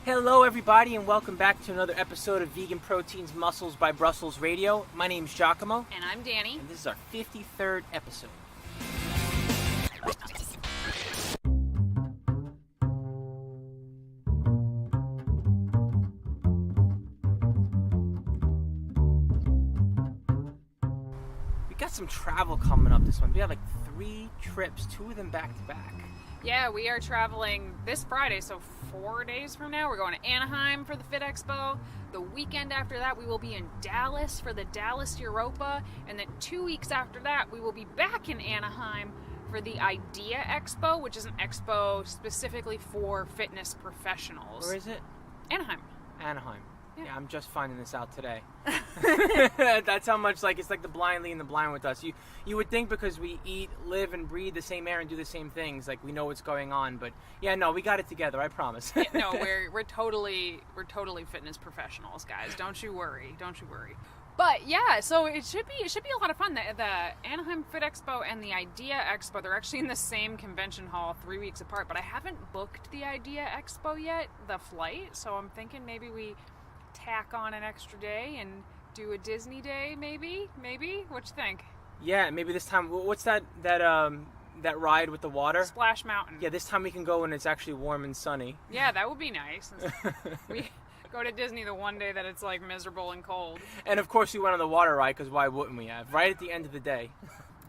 Hello everybody and welcome back to another episode of Vegan Proteins Muscles by Brussels Radio. My name's 𝐿𝐮𝐬𝐫𝐞. And I'm Danny. And this is our 53rd episode. We got some travel coming up this month. We have like 3 trips, 2 of them back to back. Yeah, we are traveling this Friday, so 4 days from now. We're going to Anaheim for the Fit Expo. The weekend after that, we will be in Dallas for the Dallas Europa. And then 2 weeks after that, we will be back in Anaheim for the Idea Expo, which is an expo specifically for fitness professionals. Where is it? Anaheim. Anaheim. Yeah. Yeah, I'm just finding this out today. That's how much, it's like the blind leading the blind with us. You would think because we eat, live, and breathe the same air and do the same things, like we know what's going on. But yeah, no, we got it together. I promise. Yeah, no, we're totally fitness professionals, guys. Don't you worry. But yeah, so it should be a lot of fun. The Anaheim Fit Expo and the Idea Expo, they're actually in the same convention hall 3 weeks apart. But I haven't booked the Idea Expo yet, the flight. So I'm thinking maybe we tack on an extra day and do a Disney day, maybe. What you think? Yeah, maybe this time. What's that ride with the water? Splash Mountain. Yeah, this time we can go when it's actually warm and sunny. Yeah, that would be nice. We go to Disney the one day that it's like miserable and cold. And of course we went on the water ride because why wouldn't we have? Right at the end of the day.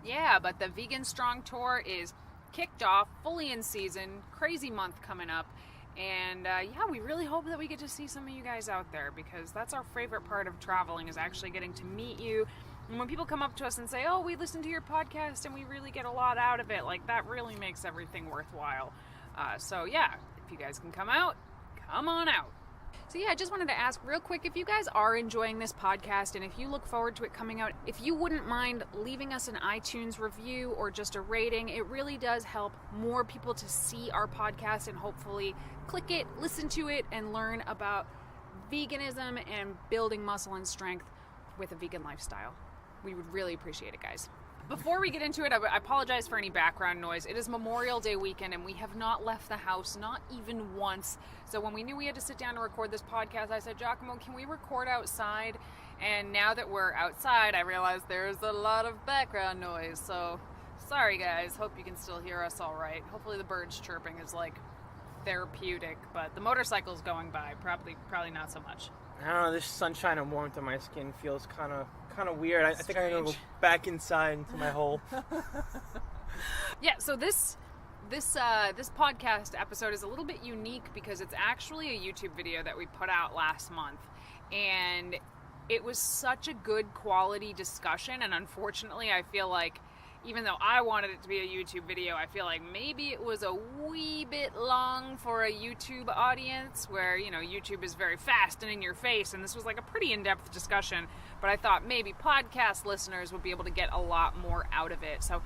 Yeah, but the Vegan Strong Tour is kicked off, fully in season, crazy month coming up. And yeah, we really hope that we get to see some of you guys out there because that's our favorite part of traveling is actually getting to meet you. And when people come up to us and say, oh, we listened to your podcast and we really get a lot out of it, like that really makes everything worthwhile. So yeah, if you guys can come out, come on out. So yeah, I just wanted to ask real quick if you guys are enjoying this podcast and if you look forward to it coming out, if you wouldn't mind leaving us an iTunes review or just a rating, it really does help more people to see our podcast and hopefully click it, listen to it, and learn about veganism and building muscle and strength with a vegan lifestyle. We would really appreciate it, guys. Before we get into it, I apologize for any background noise. It is Memorial Day weekend, and we have not left the house, not even once. So when we knew we had to sit down to record this podcast, I said, 𝐿𝐿𝐼𝐿, can we record outside? And now that we're outside, I realize there's a lot of background noise. So sorry, guys. Hope you can still hear us all right. Hopefully the birds chirping is, like, therapeutic, but the motorcycle's going by. Probably not so much. I don't know, this sunshine and warmth on my skin feels kind of weird. I think I'm going to go back inside into my hole. Yeah, so this podcast episode is a little bit unique because it's actually a YouTube video that we put out last month. And it was such a good quality discussion, and unfortunately I feel like even though I wanted it to be a YouTube video, I feel like maybe it was a wee bit long for a YouTube audience where, you know, YouTube is very fast and in your face, and this was like a pretty in-depth discussion, but I thought maybe podcast listeners would be able to get a lot more out of it. So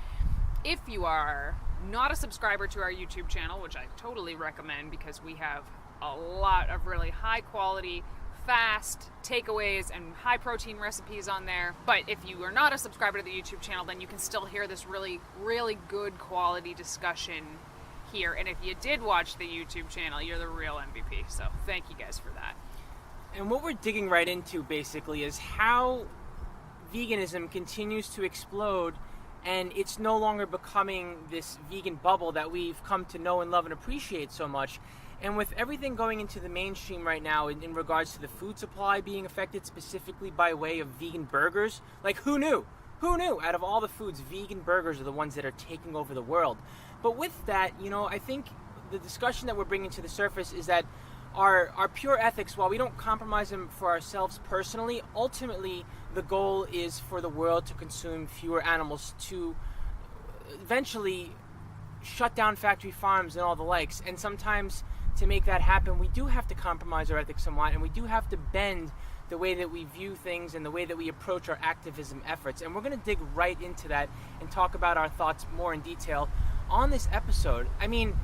if you are not a subscriber to our YouTube channel, which I totally recommend because we have a lot of really high quality, fast takeaways and high protein recipes on there. But if you are not a subscriber to the YouTube channel, then you can still hear this really, really good quality discussion here. And if you did watch the YouTube channel, you're the real MVP. So thank you guys for that. And what we're digging right into basically is how veganism continues to explode and it's no longer becoming this vegan bubble that we've come to know and love and appreciate so much. And with everything going into the mainstream right now in regards to the food supply being affected specifically by way of vegan burgers, like who knew? Who knew? Out of all the foods, vegan burgers are the ones that are taking over the world. But with that, you know, I think the discussion that we're bringing to the surface is that our pure ethics, while we don't compromise them for ourselves personally, ultimately the goal is for the world to consume fewer animals, to eventually shut down factory farms and all the likes. And sometimes to make that happen, we do have to compromise our ethics somewhat, and we do have to bend the way that we view things and the way that we approach our activism efforts. And we're going to dig right into that and talk about our thoughts more in detail on this episode. I mean,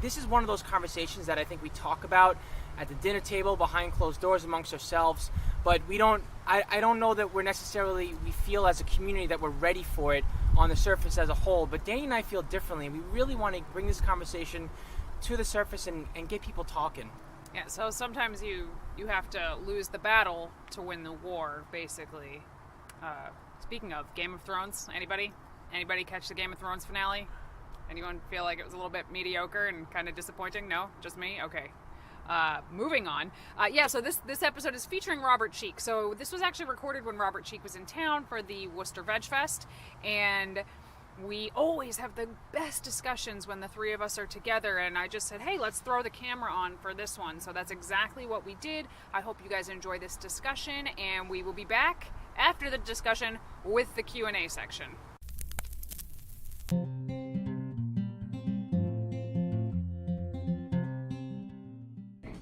this is one of those conversations that I think we talk about at the dinner table behind closed doors amongst ourselves, but we don't, I don't know that we feel as a community that we're ready for it on the surface as a whole. But Danny and I feel differently. We really want to bring this conversation to the surface and get people talking. Yeah, so sometimes you have to lose the battle to win the war, basically. Speaking of Game of Thrones, anybody catch the Game of Thrones finale? Anyone feel like it was a little bit mediocre and kind of disappointing? No? Just me? Okay. Moving on. So this episode is featuring Robert Cheek. So this was actually recorded when Robert Cheek was in town for the Worcester Veg Fest, and we always have the best discussions when the three of us are together, and I just said, hey, let's throw the camera on for this one. So that's exactly what we did. I hope you guys enjoy this discussion, and we will be back after the discussion with the Q&A section.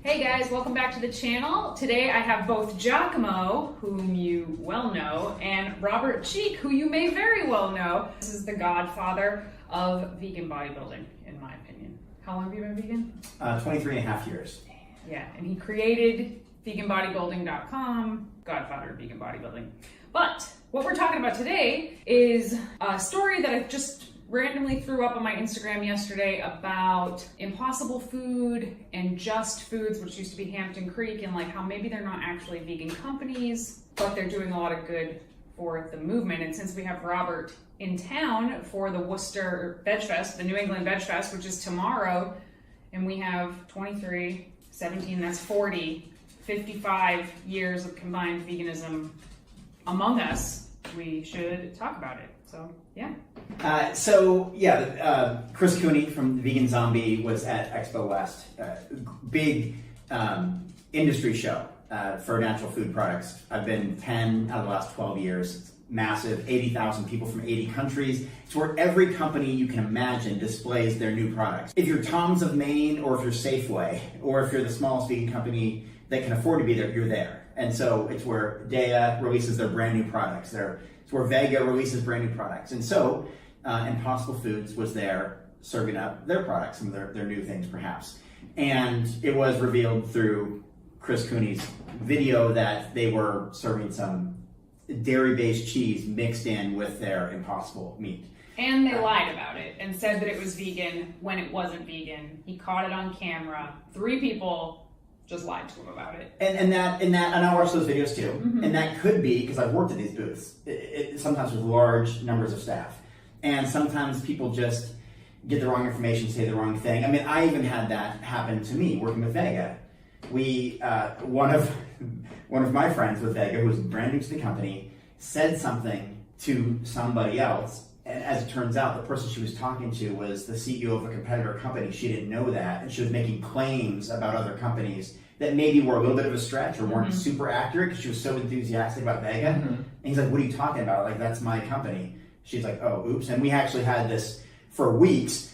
Hey guys, welcome back to the channel. Today I have both 𝐃𝐨𝐧'𝐭, whom you well know, and Robert Cheek, who you may very well know. This is the godfather of vegan bodybuilding, in my opinion. How long have you been vegan? 23 and a half years. Yeah, and he created veganbodybuilding.com, godfather of vegan bodybuilding. But what we're talking about today is a story that I just randomly threw up on my Instagram yesterday about Impossible Food and Just Foods, which used to be Hampton Creek, and like how maybe they're not actually vegan companies, but they're doing a lot of good for the movement. And since we have Robert in town for the Worcester Veg Fest, the New England Veg Fest, which is tomorrow, and we have 23, 17, that's 40, 55 years of combined veganism among us, we should talk about it. So, yeah. Chris Cooney from Vegan Zombie was at Expo West, big industry show for natural food products. I've been 10 out of the last 12 years. It's massive, 80,000 people from 80 countries. It's where every company you can imagine displays their new products. If you're Tom's of Maine, or if you're Safeway, or if you're the smallest vegan company that can afford to be there, you're there. And so it's where 𝐷EA releases their brand new products. It's where Vega releases brand new products. And so Impossible Foods was there serving up their products, some of their new things perhaps. And it was revealed through Chris Cooney's video that they were serving some dairy-based cheese mixed in with their Impossible meat. And they lied about it and said that it was vegan when it wasn't vegan. He caught it on camera. 3 people just lied to him about it. And I watch those videos too. Mm-hmm. And that could be because I've worked at these booths, sometimes with large numbers of staff. And sometimes people just get the wrong information, say the wrong thing. I mean, I even had that happen to me working with Vega. One of my friends with Vega, who was brand new to the company, said something to somebody else. And as it turns out, the person she was talking to was the CEO of a competitor company. She didn't know that, and she was making claims about other companies that maybe were a little bit of a stretch or weren't super accurate because she was so enthusiastic about Vega. And he's like, what are you talking about? Like, that's my company. She's like, oh, oops. And we actually had this for weeks,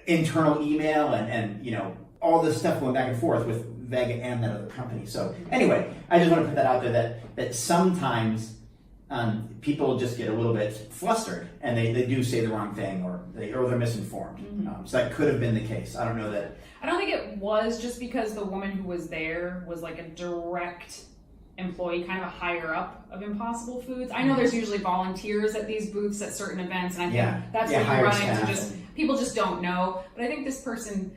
internal email and you know, all this stuff going back and forth with Vega and that other company. So anyway, I just want to put that out there that sometimes people just get a little bit flustered and they do say the wrong thing or they're misinformed. So that could have been the case. I don't know that. I don't think it was just because the woman who was there was like a direct employee, kind of a higher up of Impossible Foods. I know there's usually volunteers at these booths at certain events, and I think that's what you run into. People just don't know. But I think this person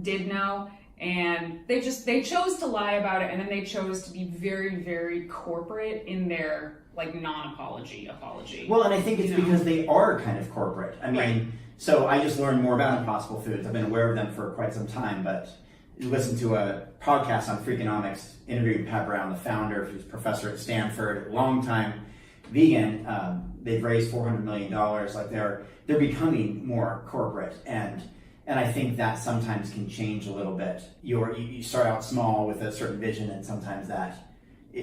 did know, and they chose to lie about it, and then they chose to be very, very corporate in their like non-apology apology. Well, and I think it's because they are kind of corporate. I mean, so I just learned more about Impossible Foods. I've been aware of them for quite some time, but you listen to a podcast on Freakonomics, interviewed Pat Brown, the founder, who's a professor at Stanford, longtime vegan. They've raised $400 million. Like they're becoming more corporate, and I think that sometimes can change a little bit. You start out small with a certain vision, and sometimes that,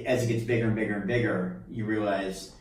as it gets bigger and bigger and bigger, you realize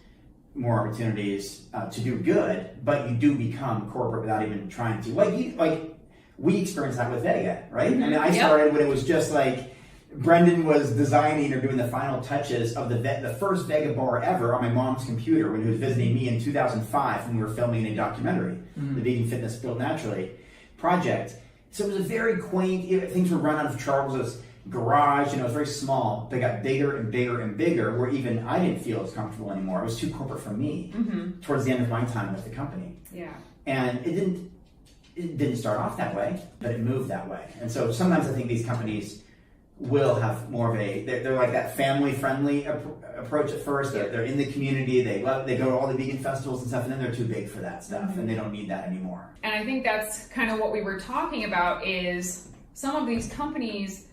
more opportunities to do good, but you do become corporate without even trying to. Like we experienced that with Vega, right? I mean, I started when it was just like Brendan was designing or doing the final touches of the first Vega bar ever on my mom's computer when he was visiting me in 2005 when we were filming a documentary, the Vegan Fitness Built Naturally project. So it was a very quaint, things were run out of Charles's garage, it was very small. They got bigger and bigger and bigger, where even I didn't feel as comfortable anymore. It was too corporate for me towards the end of my time with the company. Yeah. And it didn't start off that way, but it moved that way. And so sometimes I think these companies will have more of they're like that family-friendly approach at first. They're in the community. They go to all the vegan festivals and stuff, and then they're too big for that stuff, and they don't need that anymore. And I think that's kind of what we were talking about is some of these companies,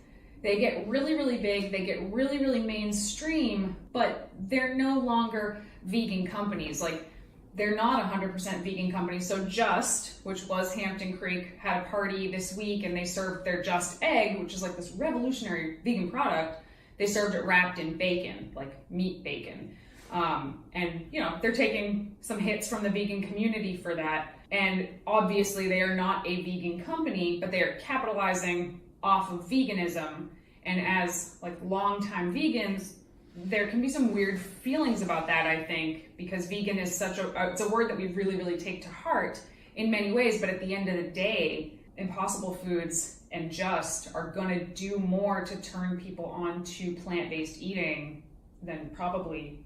they get really, really big, they get really, really mainstream, but they're no longer vegan companies. Like, they're not 100% vegan companies. So Just, which was Hampton Creek, had a party this week and they served their Just egg, which is like this revolutionary vegan product. They served it wrapped in bacon, like meat bacon. And, you know, they're taking some hits from the vegan community for that. And obviously they are not a vegan company, but they are capitalizing off of veganism. And as like longtime vegans, there can be some weird feelings about that, I think, because vegan is it's a word that we really, really take to heart in many ways. But at the end of the day, Impossible Foods and Just are going to do more to turn people on to plant-based eating than probably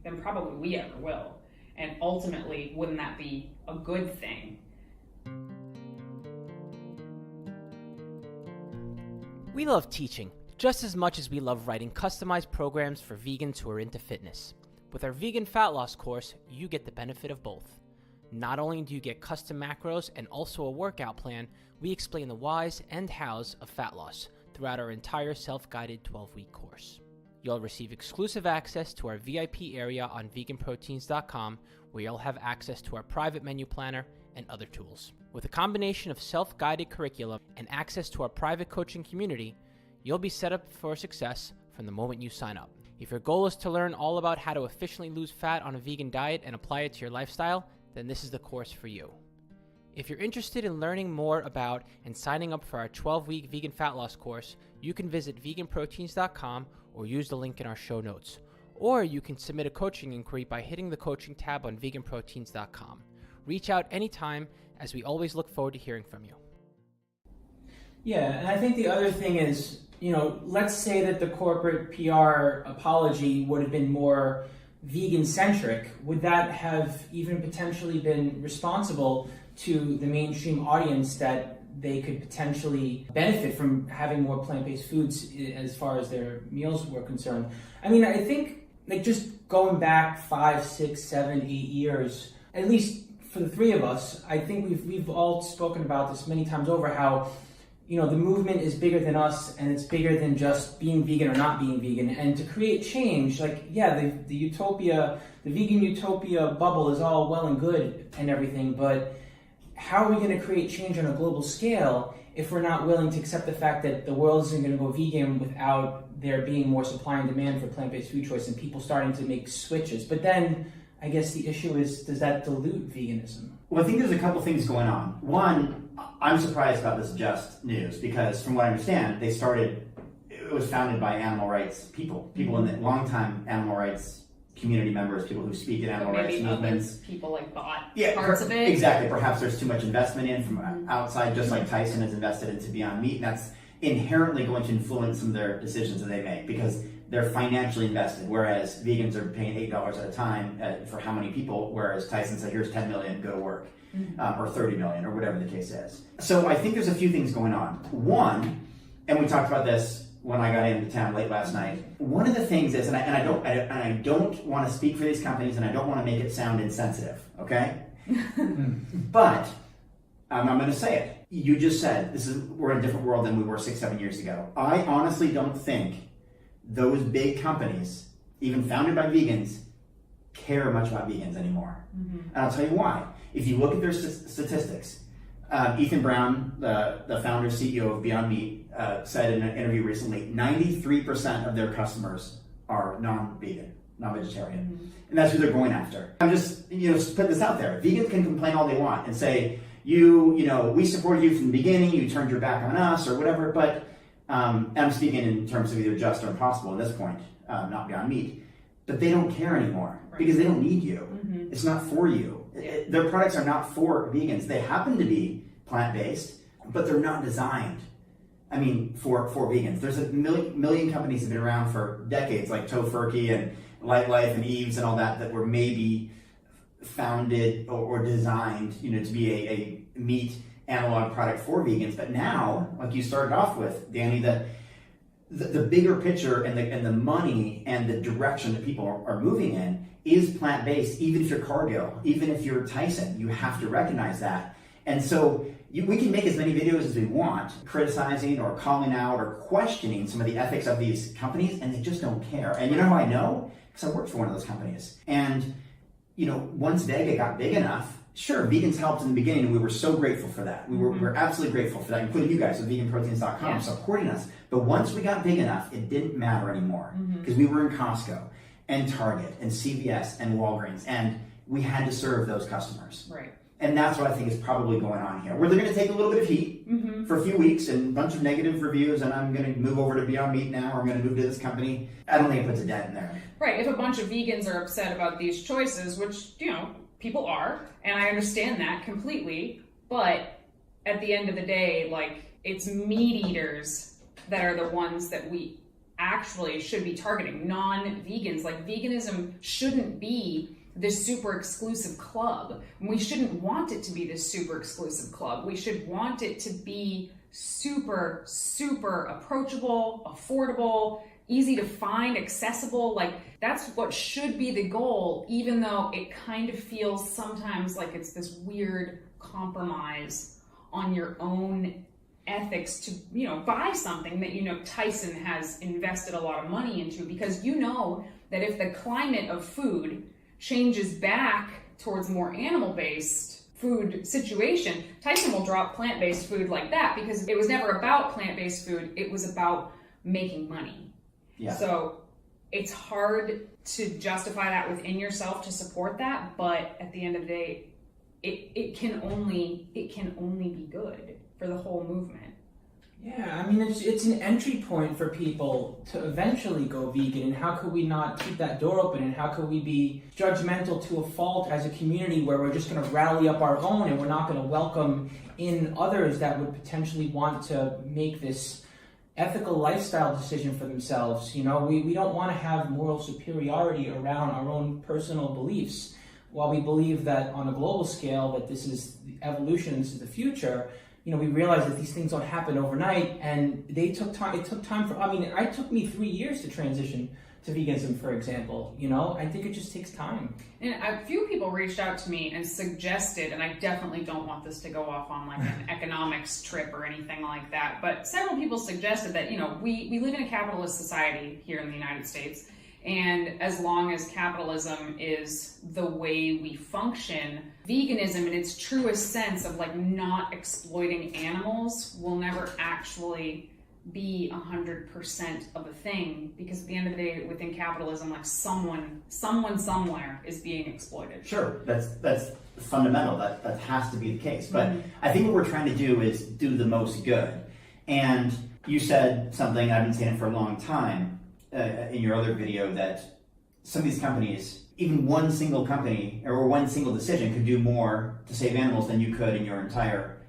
we ever will. And ultimately, wouldn't that be a good thing? We love teaching just as much as we love writing customized programs for vegans who are into fitness. With our vegan fat loss course, you get the benefit of both. Not only do you get custom macros and also a workout plan, we explain the whys and hows of fat loss throughout our entire self-guided 12-week course. You'll receive exclusive access to our VIP area on VeganProteins.com, where you'll have access to our private menu planner and other tools. With a combination of self-guided curriculum and access to our private coaching community, you'll be set up for success from the moment you sign up. If your goal is to learn all about how to efficiently lose fat on a vegan diet and apply it to your lifestyle, then this is the course for you. If you're interested in learning more about and signing up for our 12-week vegan fat loss course, you can visit veganproteins.com or use the link in our show notes. Or you can submit a coaching inquiry by hitting the coaching tab on veganproteins.com. Reach out anytime, as we always look forward to hearing from you. Yeah, and I think the other thing is, you know, let's say that the corporate PR apology would have been more vegan-centric. Would that have even potentially been responsible to the mainstream audience that they could potentially benefit from having more plant-based foods as far as their meals were concerned? I mean, I think, like, just going back 5, 6, 7, 8 years, at least for the three of us, I think we've all spoken about this many times over, how, you know, the movement is bigger than us, and it's bigger than just being vegan or not being vegan. And to create change, like, yeah, the utopia, the vegan utopia bubble is all well and good and everything, but how are we going to create change on a global scale if we're not willing to accept the fact that the world isn't going to go vegan without there being more supply and demand for plant-based food choice and people starting to make switches? But then I guess the issue is, does that dilute veganism? Well, I think there's a couple things going on. One, I'm surprised about this Just news because from what I understand, it was founded by animal rights people in the long-time animal rights community members, people who speak at animal rights movements. People like bought Yeah, parts of it. Exactly. Perhaps there's too much investment in from outside, just like Tyson has invested into Beyond Meat, and that's inherently going to influence some of their decisions that they make because they're financially invested, whereas vegans are paying $8 at a time for how many people, whereas Tyson said, here's 10 million, go to work, or 30 million, or whatever the case is. So I think there's a few things going on. One, and we talked about this when I got into town late last night, one of the things is, and I don't want to speak for these companies, and I don't want to make it sound insensitive, okay? But I'm going to say it. You just said, we're in a different world than we were 6, 7 years ago. I honestly don't think those big companies, even founded by vegans, care much about vegans anymore. And I'll tell you why. If you look at their statistics, Ethan Brown, the founder CEO of Beyond Meat, said in an interview recently, 93% of their customers are non-vegan, non-vegetarian. And that's who they're going after. I'm just, put this out there. Vegans can complain all they want and say, we supported you from the beginning, you turned your back on us or whatever, but I'm speaking in terms of either Just or Impossible at this point, not Beyond Meat. But they don't care anymore because they don't need you. It's not for you. Their products are not for vegans. They happen to be plant-based, but they're not designed, for vegans. There's a million companies that have been around for decades, like Tofurkey and Light Life and Eve's and all that were maybe founded or designed, to be a meat analog product for vegans. But now, like you started off with, Danny, that the bigger picture and the money and the direction that people are moving in is plant-based. Even if you're cardio, even if you're Tyson, you have to recognize that. And so we can make as many videos as we want, criticizing or calling out or questioning some of the ethics of these companies, and they just don't care. And you know how I know? Because I worked for one of those companies. And once Vega got big enough, sure, vegans helped in the beginning, and we were so grateful for that. We're absolutely grateful for that, including you guys with VeganProteins.com supporting us. But once we got big enough, it didn't matter anymore because we were in Costco and Target and CVS and Walgreens, and we had to serve those customers. Right. And that's what I think is probably going on here. Where they're going to take a little bit of heat for a few weeks and a bunch of negative reviews, and I'm going to move over to Beyond Meat now, or I'm going to move to this company. I don't think it puts a dent in there. Right. If a bunch of vegans are upset about these choices, which, people are, and I understand that completely, but at the end of the day, it's meat eaters that are the ones that we actually should be targeting, non-vegans. Veganism shouldn't be this super exclusive club. We shouldn't want it to be this super exclusive club. We should want it to be super, super approachable, affordable, easy to find, accessible. That's what should be the goal, even though it kind of feels sometimes like it's this weird compromise on your own ethics to, buy something that, Tyson has invested a lot of money into, because that if the climate of food changes back towards more animal-based food situation, Tyson will drop plant-based food like that, because it was never about plant-based food, it was about making money. Yeah. So it's hard to justify that within yourself to support that, but at the end of the day, it can only be good for the whole movement. Yeah, I mean, it's an entry point for people to eventually go vegan, and how could we not keep that door open, and how could we be judgmental to a fault as a community where we're just going to rally up our own and we're not going to welcome in others that would potentially want to make this ethical lifestyle decision for themselves. We don't want to have moral superiority around our own personal beliefs. While we believe that on a global scale that this is the evolution, this is the future, we realize that these things don't happen overnight, and they took time. It took time it took me 3 years to transition to veganism, for example. I think it just takes time. And a few people reached out to me and suggested, and I definitely don't want this to go off on an economics trip or anything like that, but several people suggested that, we live in a capitalist society here in the United States, and as long as capitalism is the way we function, veganism in its truest sense of not exploiting animals will never actually be 100% of a thing, because at the end of the day, within capitalism, someone somewhere is being exploited. Sure, that's fundamental. That has to be the case. But I think what we're trying to do is do the most good. And you said something, I've been saying it for a long time, in your other video, that some of these companies, even one single company or one single decision could do more to save animals than you could in your entire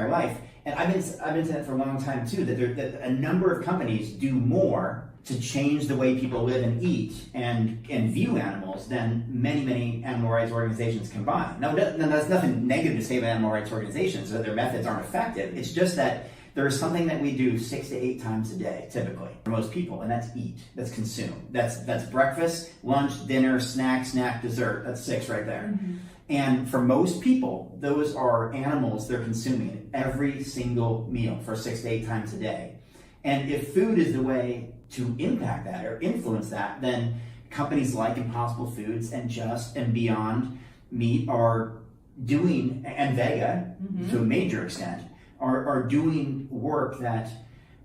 life. And I've been saying it for a long time too, that a number of companies do more to change the way people live and eat and view animals than many animal rights organizations combined. Now, that's nothing negative to say about animal rights organizations, that their methods aren't effective. It's just that there is something that we do 6 to 8 times a day, typically, for most people, and that's eat, that's consume. That's breakfast, lunch, dinner, snack, dessert. That's 6 right there. Mm-hmm. And for most people, those are animals they're consuming every single meal for 6 to 8 times a day. And if food is the way to impact that or influence that, then companies like Impossible Foods and Just and Beyond Meat are doing, and Vega, to a major extent, are doing work that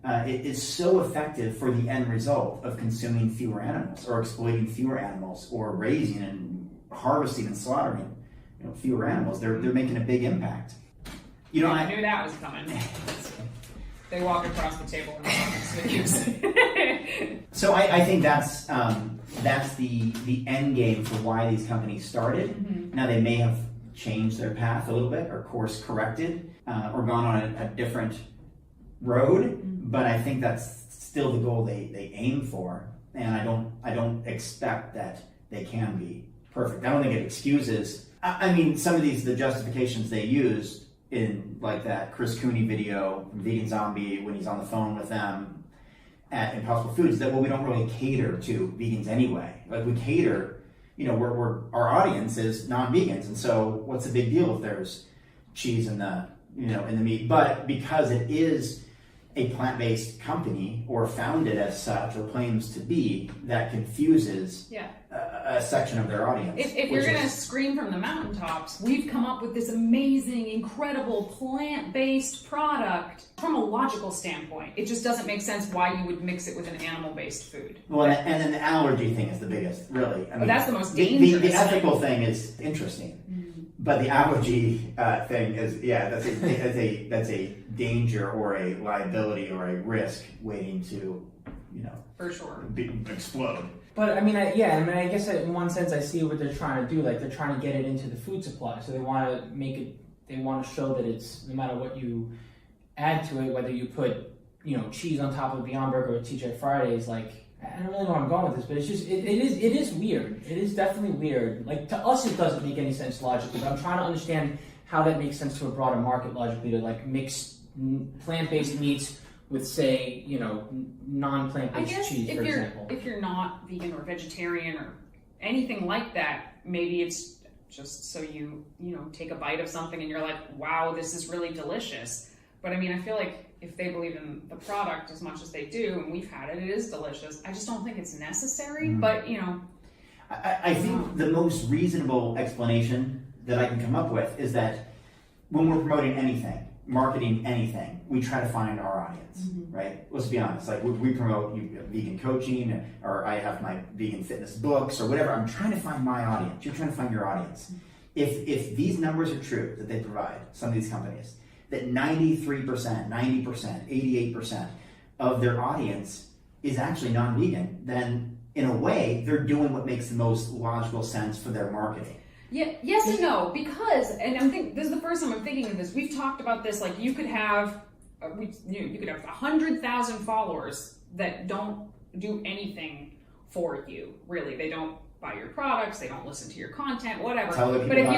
it is so effective for the end result of consuming fewer animals or exploiting fewer animals or raising and harvesting and slaughtering fewer animals. They're making a big impact. I knew that was coming. They walk across the table and So I think that's the end game for why these companies started. Mm-hmm. Now they may have changed their path a little bit or course corrected or gone on a different road, but I think that's still the goal they aim for, and I don't expect that they can be perfect. I don't think it excuses. I mean, some of the justifications they used in that Chris Cooney video from Vegan Zombie when he's on the phone with them, at Impossible Foods that, well, we don't really cater to vegans anyway. Like we cater, our audience is non-vegans, and so what's the big deal if there's cheese in the meat? But because it is a plant-based company or founded as such or claims to be, that confuses a section of their audience. If you're going to scream from the mountaintops, we've come up with this amazing, incredible plant-based product. From a logical standpoint, it just doesn't make sense why you would mix it with an animal-based food. Well, and then the allergy thing is the biggest, really. I mean, that's the most dangerous. The ethical thing is interesting, but the allergy thing is, that's a danger or a liability or a risk waiting to, for sure, explode. But I guess in one sense I see what they're trying to do. Like they're trying to get it into the food supply, so they want to make it. They want to show that it's no matter what you add to it, whether you put cheese on top of Beyond Burger or TGI Fridays. Like I don't really know where I'm going with this, but it's just it is weird. It is definitely weird. Like to us, it doesn't make any sense logically. But I'm trying to understand how that makes sense to a broader market logically to like mix plant-based meats with, say, non-plant-based cheese, for example. If you're not vegan or vegetarian or anything like that, maybe it's just so you take a bite of something and you're like, wow, this is really delicious. But I mean, I feel like if they believe in the product as much as they do, and we've had it, it is delicious. I just don't think it's necessary, but I think the most reasonable explanation that I can come up with is that when we're promoting anything, marketing anything, we try to find our audience, right? Let's be honest. Like we promote vegan coaching, or I have my vegan fitness books, or whatever. I'm trying to find my audience. You're trying to find your audience. If these numbers are true that they provide, some of these companies, that 93%, 90%, 88% of their audience is actually non-vegan, then in a way they're doing what makes the most logical sense for their marketing. Yeah, yes and no, because, and I'm thinking, this is the first time I'm thinking of this. We've talked about this, like you could have, you could have 100,000 followers that don't do anything for you, really. They don't buy your products, they don't listen to your content, whatever. But if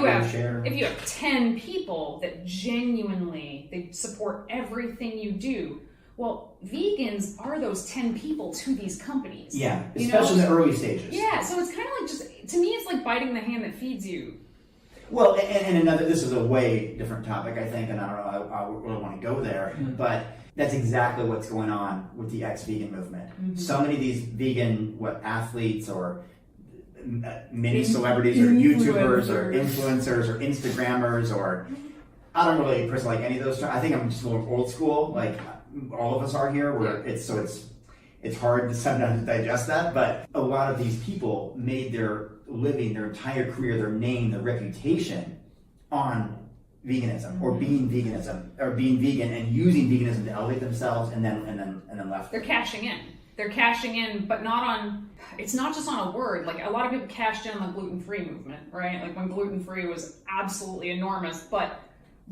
you have 10 people that genuinely, they support everything you do, well, vegans are those 10 people to these companies. Yeah, especially in the early stages. Yeah, so it's kind of like just, to me, it's like biting the hand that feeds you. Well, and another, this is a way different topic, I think, and I don't know, I really want to go there, but that's exactly what's going on with the ex-vegan movement. So many of these vegan, athletes or mini celebrities or YouTubers or influencers or Instagrammers or, I don't really personally like any of those. I think I'm just a little old school, like all of us are here, where it's hard to sometimes digest that, but a lot of these people made their living, their entire career, their name, their reputation on veganism or being vegan and using veganism to elevate themselves and then left. They're cashing in, but not on, it's not just on a word. Like a lot of people cashed in on the gluten-free movement, right? Like when gluten-free was absolutely enormous, but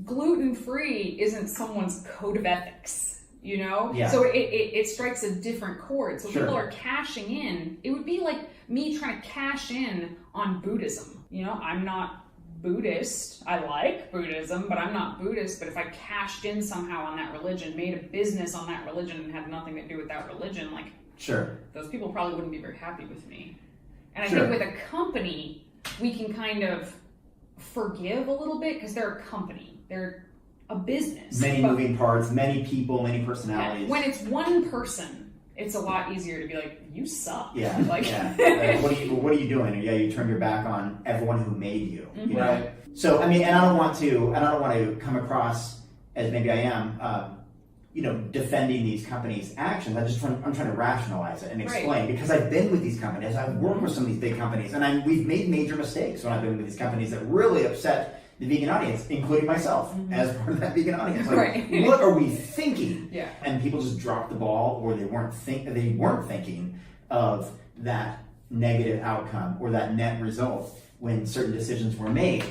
gluten-free isn't someone's code of ethics. Yeah. So it strikes a different chord. So Sure. people are cashing in. It would be like me trying to cash in on Buddhism. I'm not Buddhist. I like Buddhism, but I'm not Buddhist. But if I cashed in somehow on that religion, made a business on that religion and had nothing to do with that religion, like, Sure. those people probably wouldn't be very happy with me. And I Sure. think with a company, we can kind of forgive a little bit because they're a company. They're a business. Many moving parts, many people, many personalities. When it's one person, it's a lot easier to be like, you suck. Yeah. Like, Like, what are you doing? Yeah, you turned your back on everyone who made you. You know? Right. So I mean, and I don't want to come across as maybe I am, defending these companies' actions. I'm trying to rationalize it and explain because I've been with these companies. I've worked with some of these big companies, and we've made major mistakes when I've been with these companies that really upset the vegan audience, including myself, as part of that vegan audience. Like, what are we thinking? Yeah. And people just dropped the ball, or they weren't thinking of that negative outcome or that net result when certain decisions were made,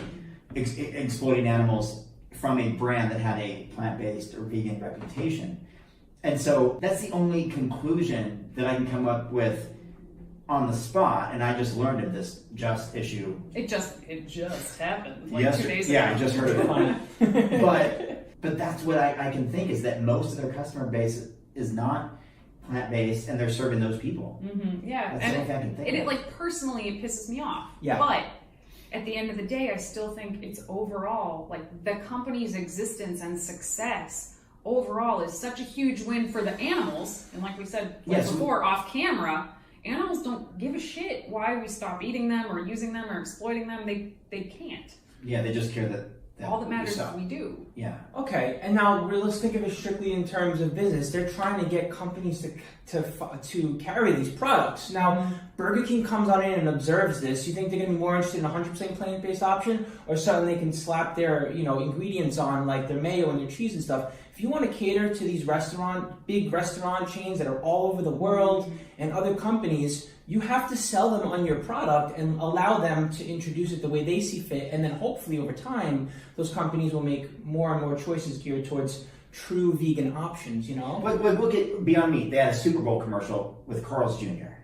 exploiting animals from a brand that had a plant-based or vegan reputation. And so that's the only conclusion that I can come up with on the spot, and I just learned of this Just issue. It just happened 2 days ago. Yeah, I just heard it. but that's what I can think is that most of their customer base is not plant-based, and they're serving those people. Yeah, That's the only thing I can think of. it like personally it pisses me off. Yeah. But at the end of the day, I still think it's overall like the company's existence and success overall is such a huge win for the animals. And like we said before, off camera, animals don't give a shit why we stop eating them or using them or exploiting them. They can't. Yeah, they just care that All that matters is we do. Yeah. Okay, and now let's think of it strictly in terms of business. They're trying to get companies to carry these products. Now, Burger King comes on in and observes this. You think they're going to be more interested in a 100% plant-based option, or something they can slap their ingredients on, like their mayo and their cheese and stuff? If you want to cater to these big restaurant chains that are all over the world and other companies, you have to sell them on your product and allow them to introduce it the way they see fit, and then hopefully over time, those companies will make more and more choices geared towards true vegan options, But look at Beyond Meat. They had a Super Bowl commercial with carl's Jr.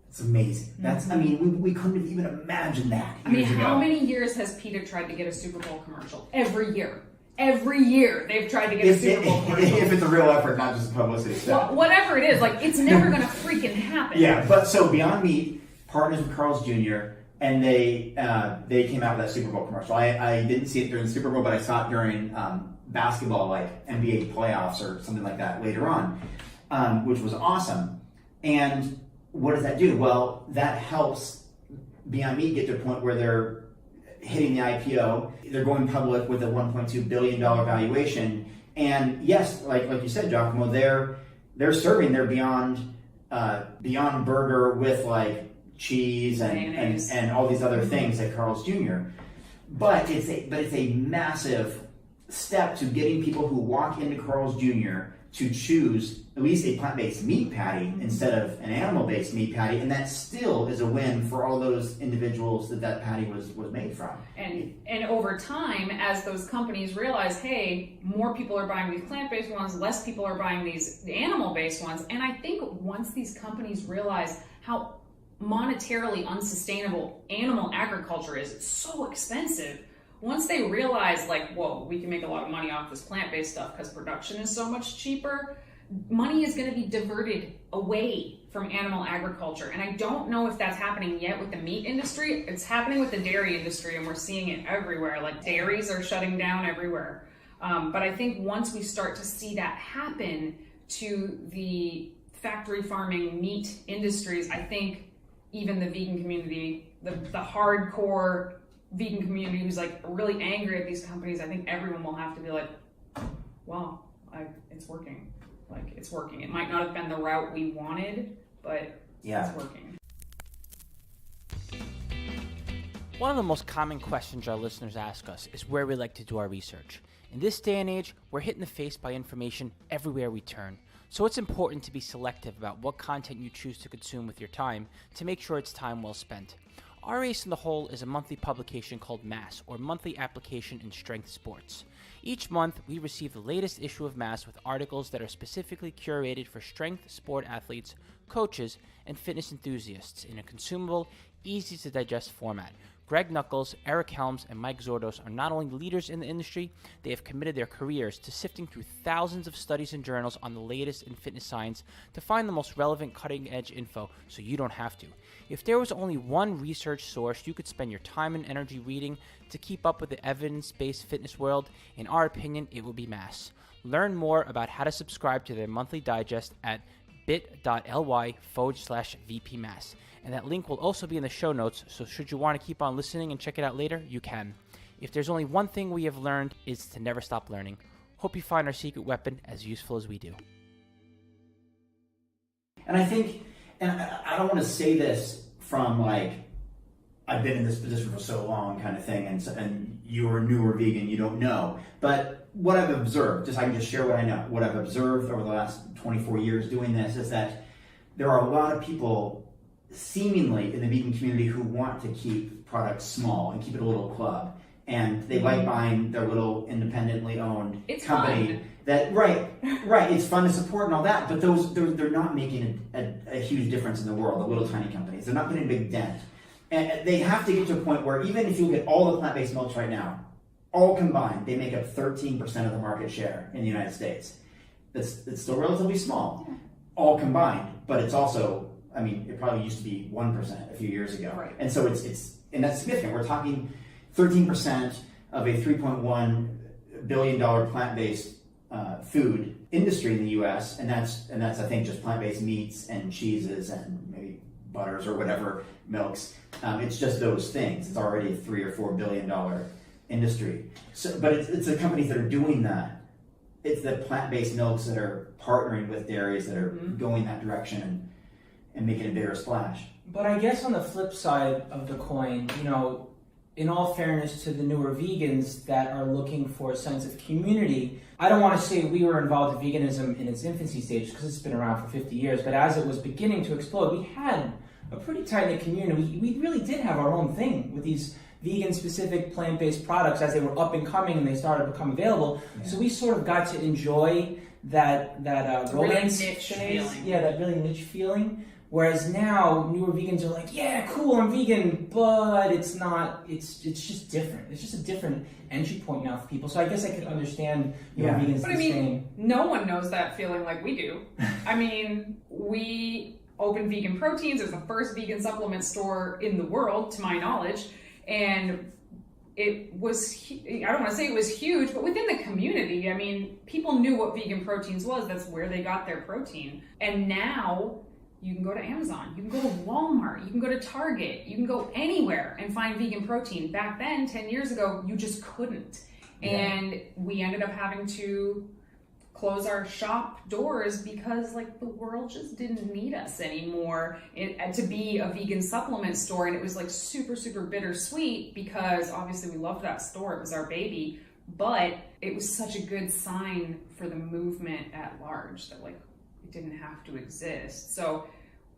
It's amazing. That's, we couldn't have even imagined that years ago. How many years has PETA tried to get a Super Bowl commercial? Every year. Every year they've tried to get a Super Bowl commercial. If it's a real effort, not just a publicity stuff. Well, whatever it is, it's never going to freaking happen. Yeah, but so Beyond Meat partners with Carl's Jr. and they came out with that Super Bowl commercial. I didn't see it during the Super Bowl, but I saw it during basketball, like NBA playoffs or something like that later on, which was awesome. And what does that do? Well, that helps Beyond Meat get to a point where they're hitting the IPO. They're going public with a $1.2 billion valuation. And yes, like you said, 𝐬𝐮𝐬𝐫𝐷, they're serving their Beyond Burger with like cheese and all these other things at Carl's Jr. But it's a massive step to getting people who walk into Carl's Jr. to choose at least a plant-based meat patty instead of an animal-based meat patty, and that still is a win for all those individuals that patty was made from. And over time, as those companies realize, hey, more people are buying these plant-based ones, less people are buying the animal-based ones, and I think once these companies realize how monetarily unsustainable animal agriculture is, it's so expensive. Once they realize, whoa, we can make a lot of money off this plant-based stuff because production is so much cheaper, money is going to be diverted away from animal agriculture. And I don't know if that's happening yet with the meat industry. It's happening with the dairy industry, and we're seeing it everywhere. Dairies are shutting down everywhere. But I think once we start to see that happen to the factory farming meat industries, I think even the vegan community, the hardcore vegan community who's really angry at these companies, I think everyone will have to be like, well, it's working. It's working. It might not have been the route we wanted, but it's working. One of the most common questions our listeners ask us is where we like to do our research. In this day and age, we're hit in the face by information everywhere we turn. So it's important to be selective about what content you choose to consume with your time to make sure it's time well spent. Our Ace in the Hole is a monthly publication called MASS, or Monthly Application in Strength Sports. Each month, we receive the latest issue of MASS with articles that are specifically curated for strength sport athletes, coaches, and fitness enthusiasts in a consumable, easy-to-digest format. Greg Nuckols, Eric Helms, and Mike Zourdos are not only leaders in the industry, they have committed their careers to sifting through thousands of studies and journals on the latest in fitness science to find the most relevant cutting-edge info so you don't have to. If there was only one research source you could spend your time and energy reading to keep up with the evidence-based fitness world, in our opinion, it would be MASS. Learn more about how to subscribe to their monthly digest at bit.ly/VPMass. And that link will also be in the show notes, so should you want to keep on listening and check it out later, you can. If there's only one thing we have learned, it's to never stop learning. Hope you find our secret weapon as useful as we do. And I think, and I don't want to say this from I've been in this position for so long kind of thing, and you're a newer vegan, you don't know. But what I've observed, I can just share what I know. What I've observed over the last 24 years doing this is that there are a lot of people seemingly in the vegan community who want to keep products small and keep it a little club, and they like buying their little independently owned company. Fun. That right, it's fun to support and all that, but they're not making a huge difference in the world. The little tiny companies, they're not getting a big dent, and they have to get to a point where even if you look at all the plant-based milks right now, all combined, they make up 13% of the market share in the United States. It's still relatively small. all combined, but it's also, I mean, it probably used to be 1% a few years ago. Right. And so and that's significant. We're talking 13% of a $3.1 billion plant-based food industry in the U.S., and that's I think just plant-based meats and cheeses and maybe butters or whatever, milks. It's just those things. It's already a $3 or $4 billion industry. So, but it's the companies that are doing that. It's the plant-based milks that are partnering with dairies that are going that direction and making a bigger splash. But I guess on the flip side of the coin, in all fairness to the newer vegans that are looking for a sense of community, I don't want to say we were involved in veganism in its infancy stage because it's been around for 50 years, but as it was beginning to explode, we had a pretty tight-knit community. We really did have our own thing with these vegan-specific plant-based products as they were up and coming and they started to become available. Yeah. So we sort of got to enjoy that romance really niche phase. feeling. Yeah, that really niche feeling. Whereas now, newer vegans are like, yeah, cool, I'm vegan, but it's not, it's just different. It's just a different entry point now for people. So I guess I could understand vegans But I mean, no one knows that feeling like we do. I mean, we opened VeganProteins. It was the first vegan supplement store in the world, to my knowledge. And it was, I don't want to say it was huge, but within the community, I mean, people knew what VeganProteins was. That's where they got their protein. And now you can go to Amazon, you can go to Walmart, you can go to Target, you can go anywhere and find vegan protein. Back then, 10 years ago, you just couldn't. Yeah. And we ended up having to close our shop doors because the world just didn't need us anymore to be a vegan supplement store. And it was super, super bittersweet because obviously we loved that store. It was our baby, but it was such a good sign for the movement at large that it didn't have to exist. So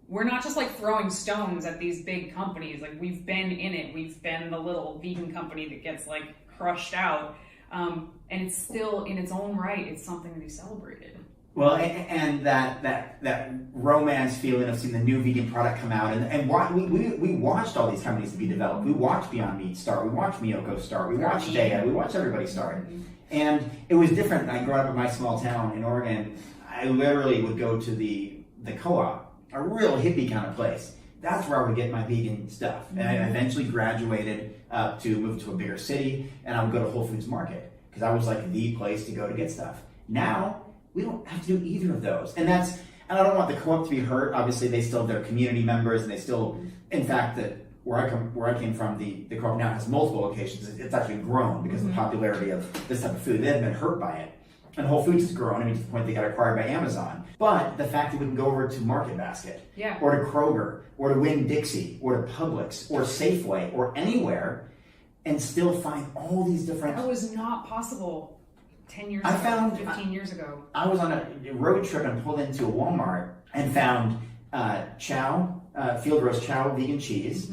we're not just throwing stones at these big companies. We've been in it. We've been the little vegan company that gets crushed out. And it's still, in its own right, it's something to be celebrated. Well, and that romance feeling of seeing the new vegan product come out, and we watched all these companies to be developed. We watched Beyond Meat start. We watched Miyoko start. We watched 𝐬𝐮𝐬𝐜. We watched everybody start. And it was different. I grew up in my small town in Oregon. I literally would go to the co-op, a real hippie kind of place. That's where I would get my vegan stuff. And I eventually graduated to move to a bigger city, and I would go to Whole Foods Market because I was the place to go to get stuff. Now, we don't have to do either of those. And I don't want the co-op to be hurt. Obviously, they still have their community members, and they still, in fact, where I came from, the co-op now has multiple locations. It's actually grown because of the popularity of this type of food. They haven't been hurt by it. And Whole Foods has grown, to the point they got acquired by Amazon. But the fact that we can go over to Market Basket, or to Kroger, or to Winn-Dixie, or to Publix, or Safeway, or anywhere, and still find all these different... That was not possible 10 years ago, 15 years ago. I was on a road trip and pulled into a Walmart and found 𝐃𝐨𝐧'𝐭, field roast 𝐃𝐨 vegan cheese,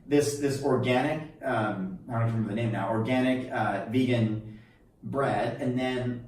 this organic, I don't remember the name now, organic vegan bread, and then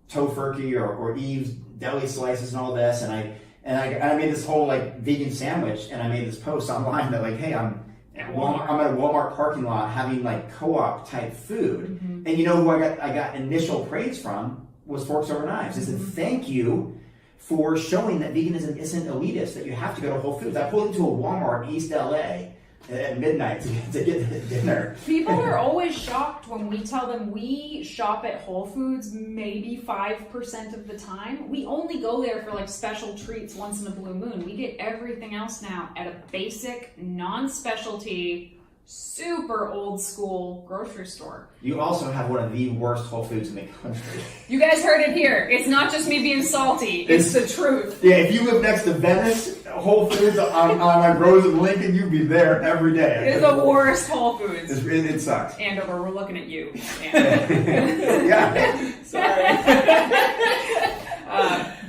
tofurkey or Eve's deli slices and all this, and I made this whole vegan sandwich, and I made this post online that hey, I'm at a Walmart parking lot having co-op type food, and who I got initial praise from was Forks Over Knives. They said thank you for showing that veganism isn't elitist, that you have to go to Whole Foods. I pulled into a Walmart in East LA at midnight to get dinner. People are always shocked when we tell them we shop at Whole Foods maybe 5% of the time. We only go there for special treats once in a blue moon. We get everything else now at a basic, non-specialty, super old school grocery store. You also have one of the worst Whole Foods in the country. You guys heard it here. It's not just me being salty. It's the truth. Yeah, if you live next to Venice, Whole Foods on Rose and Lincoln, you'd be there every day. It's the worst Whole Foods. It sucks. Andover, we're looking at you. Yeah. Sorry.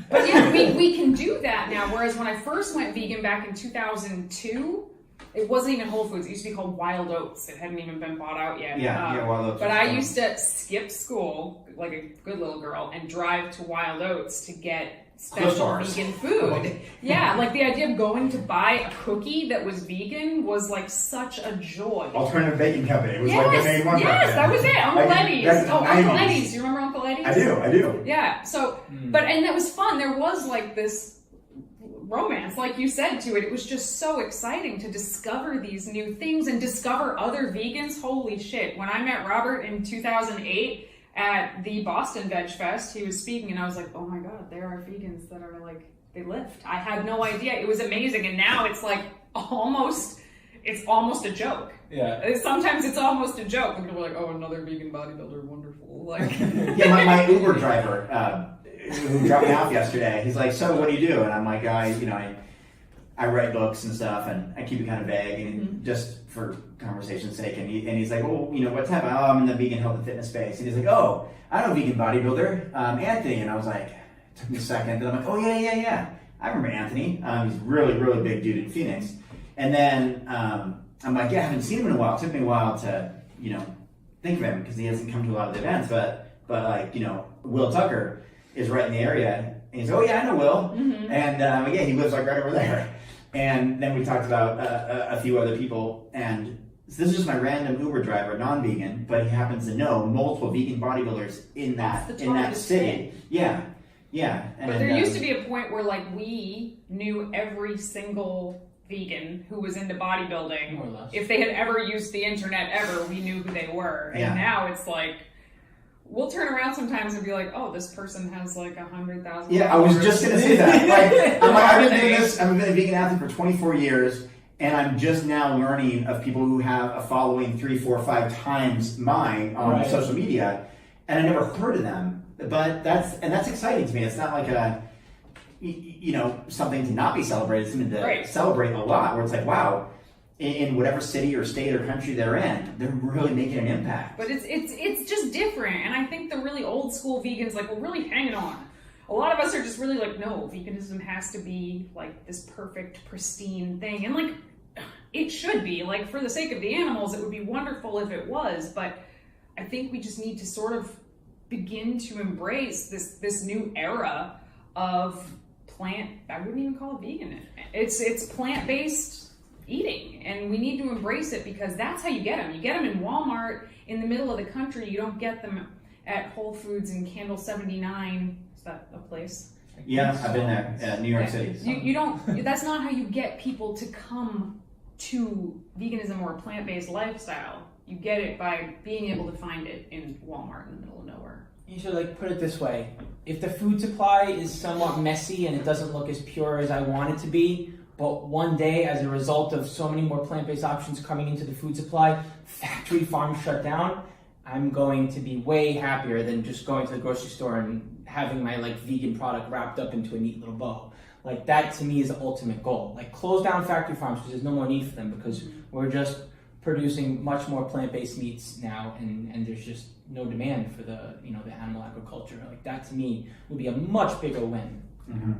But yeah, we can do that now. Whereas when I first went vegan back in 2002, it wasn't even Whole Foods. It used to be called Wild Oats. It hadn't even been bought out yet. Yeah, Wild Oats. But I used to skip school like a good little girl and drive to Wild Oats to get special Stars. vegan food. Yeah, like the idea of going to buy a cookie that was vegan was like such a joy. Alternative Baking Company. It was Yes, like the main one. back yes, then. that was it. Uncle Like, Eddie's. that's the Oh, Uncle 90s. Eddie's. You remember Uncle Eddie's? I do. Yeah. So, but and that was fun. There was like this romance, like you said, to it. It was just so exciting to discover these new things and discover other vegans. Holy shit! When I met Robert in 2008 at the Boston Veg Fest, he was speaking, and I was like, oh my god, there are vegans that are like, they lift. I had no idea. It was amazing, and now it's like almost a joke. Yeah. Sometimes it's almost a joke. And people are like, oh, another vegan bodybuilder, wonderful. Like, Yeah, my Uber driver who dropped me off yesterday, he's like, so what do you do? And I'm like, I write books and stuff, and I keep it kind of vague, and just for conversation's sake. And he's like, well, what type? Oh, I'm in the vegan health and fitness space. And he's like, oh, I know a vegan bodybuilder, Anthony. And I was like, it took me a second. Then I'm like, oh yeah. I remember Anthony. He's a really, really big dude in Phoenix. And then I'm like, yeah, I haven't seen him in a while. It took me a while to, think of him because he hasn't come to a lot of the events. But like, Will Tucker is right in the area. And he's, oh yeah, I know Will. Mm-hmm. And he lives like right over there. And then we talked about a few other people. And so this is just my random Uber driver, non-vegan, but he happens to know multiple vegan bodybuilders in that city. Yeah. And, but there used to be a point where like we knew every single vegan who was into bodybuilding. More or less. If they had ever used the internet ever, we knew who they were. And Yeah. now it's like, we'll turn around sometimes and be like, oh, this person has like 100,000. Yeah, I was just gonna say that. I've been doing this. I've been a vegan athlete for 24 years, and I'm just now learning of people who have a following 3, 4, 5 times mine on social media, and I never heard of them. But that's exciting to me. It's not like something to not be celebrated. It's something to celebrate a lot. Where it's like, wow. In whatever city or state or country they're in, they're really making an impact. But it's just different, and I think the really old school vegans like we're really hanging on. A lot of us are just really like, no, veganism has to be like this perfect, pristine thing, and like it should be. Like for the sake of the animals, it would be wonderful if it was. But I think we just need to sort of begin to embrace this new era of plant. I wouldn't even call it vegan. It's plant-based eating, and we need to embrace it because that's how you get them. You get them in Walmart in the middle of the country. You don't get them at Whole Foods in Candle 79. Is that a place? Yeah, I've been there, New York City. You don't. That's not how you get people to come to veganism or a plant-based lifestyle. You get it by being able to find it in Walmart in the middle of nowhere. You should put it this way: if the food supply is somewhat messy and it doesn't look as pure as I want it to be, but one day, as a result of so many more plant-based options coming into the food supply, factory farms shut down, I'm going to be way happier than just going to the grocery store and having my vegan product wrapped up into a neat little bow. That to me is the ultimate goal. Close down factory farms because there's no more need for them because we're just producing much more plant-based meats now, and there's just no demand for the the animal agriculture. That to me would be a much bigger win. Mm-hmm.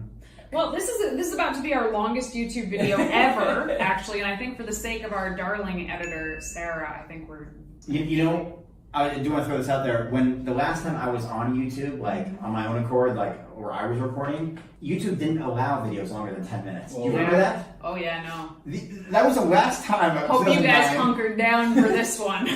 Well, this is about to be our longest YouTube video ever, actually, and I think for the sake of our darling editor Sarah, I think we're. I do want to throw this out there. When the last time I was on YouTube, on my own accord, where I was recording, YouTube didn't allow videos longer than 10 minutes. You remember that? Oh yeah, no. That was the last time. Hope you guys hunkered down for this one.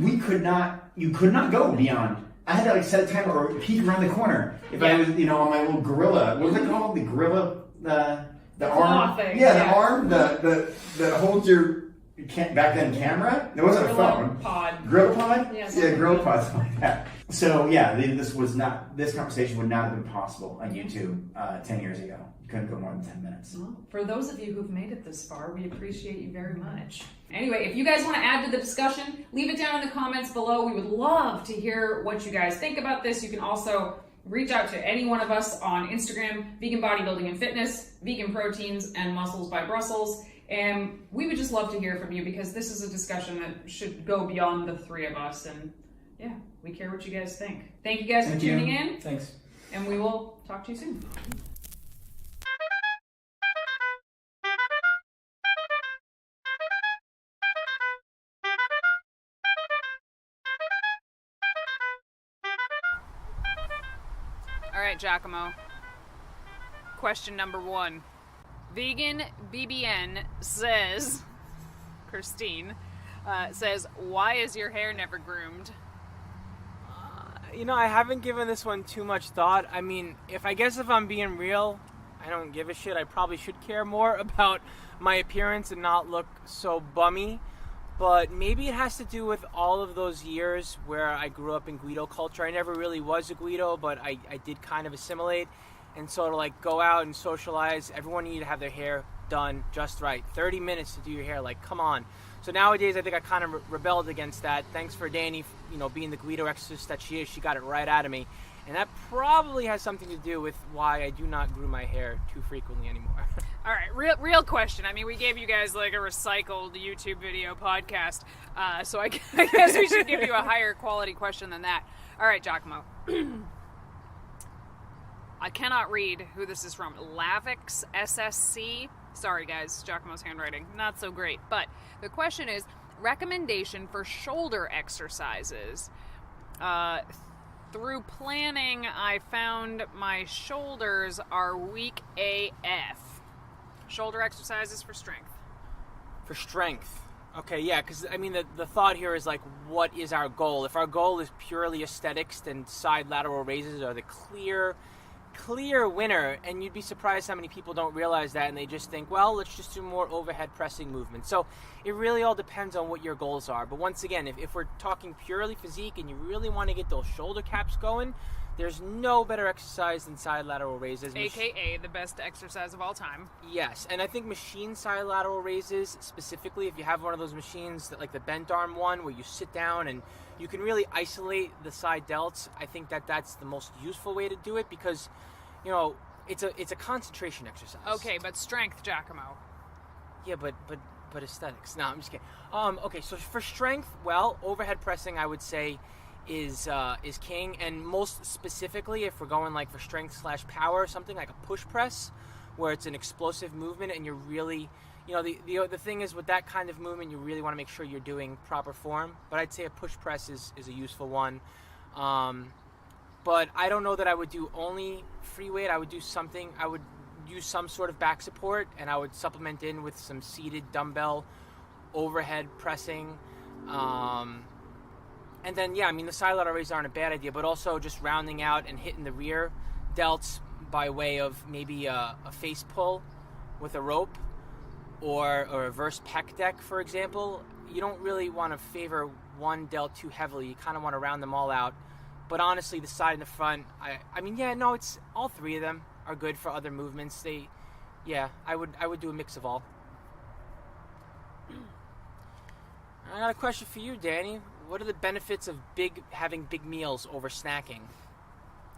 we could not. You could not go beyond. I had to set a timer or peek around the corner if I was, on my little gorilla. What was it called? The gorilla, the arm thing. Yeah, the arm that holds your back then camera. There wasn't a phone. Gorilla pod. Yeah, Gorilla pod, something like that. So yeah, this conversation would not have been possible on YouTube 10 years ago. You couldn't go more than 10 minutes. Well, for those of you who've made it this far, we appreciate you very much. Anyway, if you guys want to add to the discussion, leave it down in the comments below. We would love to hear what you guys think about this. You can also reach out to any one of us on Instagram, Vegan Bodybuilding and Fitness, Vegan Proteins, and Muscles by Brussels. And we would just love to hear from you because this is a discussion that should go beyond the three of us. And yeah, we care what you guys think. Thank you guys for tuning in. Thanks. And we will talk to you soon. All right, 𝐬𝐿𝐫𝐿. Question number 1. Vegan BBN says, Christine, says, why is your hair never groomed? I haven't given this one too much thought. I mean, if I'm being real, I don't give a shit. I probably should care more about my appearance and not look so bummy. But maybe it has to do with all of those years where I grew up in Guido culture. I never really was a Guido, but I did kind of assimilate. And so to like go out and socialize, everyone needed to have their hair done just right. 30 minutes to do your hair, like, come on. So nowadays, I think I kind of rebelled against that. Thanks for Danny, being the Guido exorcist that she is. She got it right out of me. And that probably has something to do with why I do not groom my hair too frequently anymore. All right, real question. I mean, we gave you guys like a recycled YouTube video podcast, so I guess we should give you a higher quality question than that. All right, Giacomo. I cannot read who this is from. Lavix SSC. Sorry, guys, Giacomo's handwriting not so great. But the question is, recommendation for shoulder exercises. Through planning, I found my shoulders are weak AF. Shoulder exercises for strength. For strength. Okay, yeah, because, I mean, the thought here is, like, what is our goal? If our goal is purely aesthetics, then side lateral raises are the clear winner, and you'd be surprised how many people don't realize that, and they just think, well, let's just do more overhead pressing movement. So it really all depends on what your goals are. But once again, if we're talking purely physique and you really want to get those shoulder caps going, there's no better exercise than side lateral raises. AKA the best exercise of all time. Yes, and I think machine side lateral raises, specifically if you have one of those machines, that like the bent arm one, where you sit down and you can really isolate the side delts, I think that's the most useful way to do it, because it's a concentration exercise. Okay, but strength, Giacomo. Yeah, but aesthetics. No, I'm just kidding. Okay, so for strength, well, overhead pressing, I would say, is king, and most specifically, if we're going like for strength / power, something like a push press, where it's an explosive movement, and you're really, the thing is with that kind of movement, you really want to make sure you're doing proper form. But I'd say a push press is a useful one. But I don't know that I would do only free weight. I would use some sort of back support, and I would supplement in with some seated dumbbell overhead pressing. And then, yeah, I mean, the side lateral raises aren't a bad idea, but also just rounding out and hitting the rear delts by way of maybe a face pull with a rope, or a reverse pec deck, for example. You don't really want to favor one delt too heavily. You kind of want to round them all out. But honestly, the side and the front, it's all three of them are good for other movements. I would do a mix of all. I got a question for you, Danny. What are the benefits of having big meals over snacking?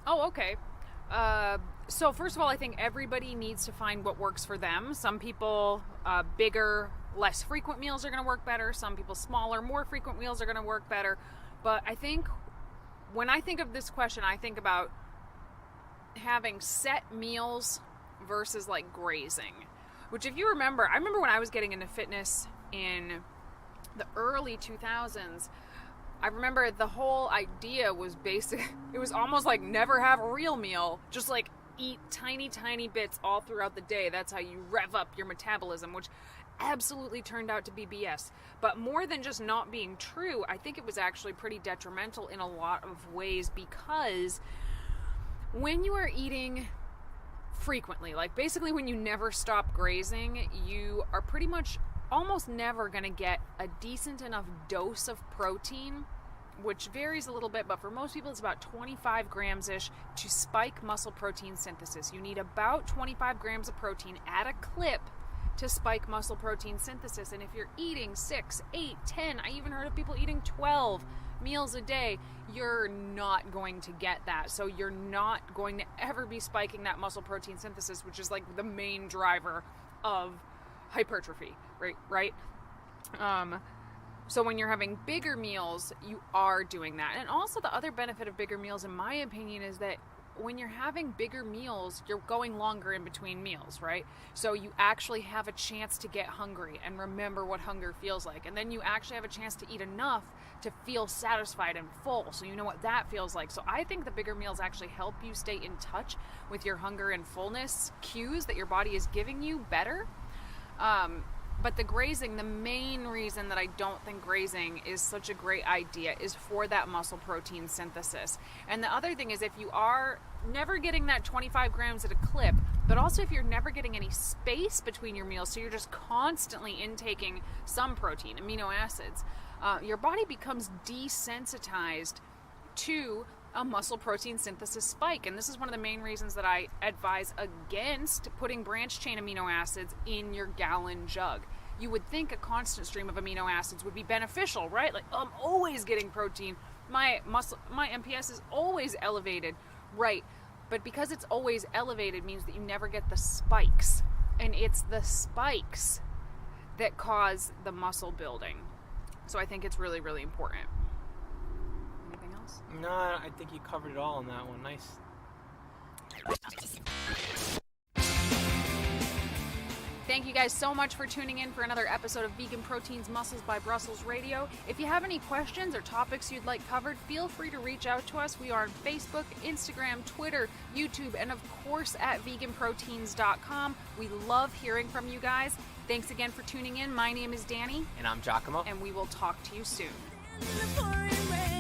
Oh, okay. So first of all, I think everybody needs to find what works for them. Some people, bigger, less frequent meals are going to work better. Some people, smaller, more frequent meals are going to work better. But I think when I think of this question, I think about having set meals versus like grazing. Which, if you remember, I remember when I was getting into fitness in the early 2000s, I remember the whole idea was basic. It was almost like never have a real meal. Just like eat tiny bits all throughout the day. That's how you rev up your metabolism, which absolutely turned out to be BS. But more than just not being true, I think it was actually pretty detrimental in a lot of ways, because when you are eating frequently, like basically when you never stop grazing, you are pretty much almost never going to get a decent enough dose of protein, which varies a little bit, but for most people it's about 25 grams-ish to spike muscle protein synthesis. You need about 25 grams of protein at a clip to spike muscle protein synthesis. And if you're eating 6, 8, 10, I even heard of people eating 12 meals a day, you're not going to get that. So you're not going to ever be spiking that muscle protein synthesis, which is like the main driver of hypertrophy, right? So when you're having bigger meals, you are doing that. And also the other benefit of bigger meals, in my opinion, is that when you're having bigger meals, you're going longer in between meals, right? So you actually have a chance to get hungry and remember what hunger feels like. And then you actually have a chance to eat enough to feel satisfied and full, so you know what that feels like. So I think the bigger meals actually help you stay in touch with your hunger and fullness cues that your body is giving you better. But the grazing, the main reason that I don't think grazing is such a great idea is for that muscle protein synthesis. And the other thing is, if you are never getting that 25 grams at a clip, but also if you're never getting any space between your meals, so you're just constantly intaking some protein, amino acids, your body becomes desensitized to a muscle protein synthesis spike. And this is one of the main reasons that I advise against putting branched chain amino acids in your gallon jug. You would think a constant stream of amino acids would be beneficial, right? Like, I'm always getting protein. My MPS is always elevated, right? But because it's always elevated means that you never get the spikes. And it's the spikes that cause the muscle building. So I think it's really, really important. Anything else? No, I think you covered it all on that one. Nice. Thank you guys so much for tuning in for another episode of Vegan Proteins Muscles by Brussels Radio. If you have any questions or topics you'd like covered, feel free to reach out to us. We are on Facebook, Instagram, Twitter, YouTube, and of course at veganproteins.com. We love hearing from you guys. Thanks again for tuning in. My name is Danny. And I'm Giacomo. And we will talk to you soon. In the pouring rain.